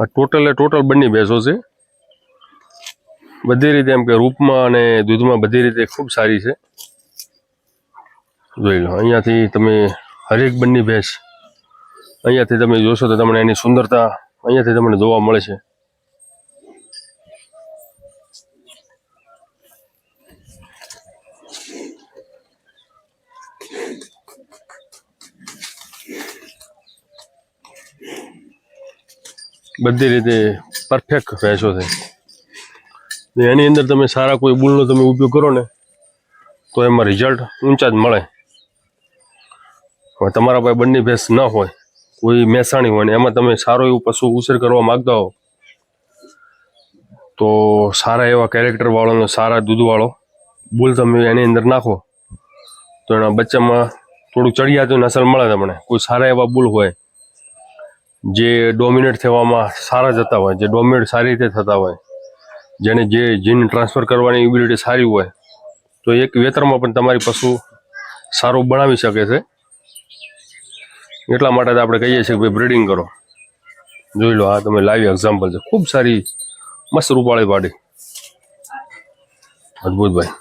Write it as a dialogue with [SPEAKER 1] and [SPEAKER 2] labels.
[SPEAKER 1] આ ટોટલ બંને ભેંસો છે. બધી રીતે એમ કે રૂપમાં અને દૂધમાં બધી રીતે ખૂબ સારી છે. જોઈ લો, અહીંયાથી તમે હરેક બંને ભેંસ અહીંયાથી તમે જોશો તો તમને એની સુંદરતા અહીંયાથી તમને જોવા મળે છે. બધી રીતે પરફેક્ટ ભેંસો છે. એની અંદર તમે સારા કોઈ બુલનો તમે ઉપયોગ કરો ને તો એમાં રિઝલ્ટ ઊંચા જ મળે. હવે તમારા પાસે બંને ભેંસ ન હોય, કોઈ મહેસાણી હોય ને એમાં તમે સારો એવું પશુ ઉછેર કરવા માગતા હો તો સારા એવા કેરેક્ટરવાળો સારા દૂધવાળો બુલ તમે એની અંદર નાખો તો એના બચ્ચામાં થોડુંક ચડિયાતું નસલ મળે તમને. કોઈ સારા એવા બુલ હોય જે ડોમિનેટ થવામાં સારા જતા હોય, જે ડોમિનેટ સારી રીતે થતા હોય, જેને જે જીન ટ્રાન્સફર કરવાની એબિલિટી સારી હોય તો એક વેતરમાં પણ તમારી પશુ સારું બનાવી શકે છે. એટલા માટે આપણે કહીએ છીએ કે ભાઈ બ્રીડિંગ કરો. જોઈ લો, આ તમે લાઈવ એક્ઝામ્પલ છે. ખૂબ સારી મસ્ત રૂપાળી પાડી. અદભુત ભાઈ.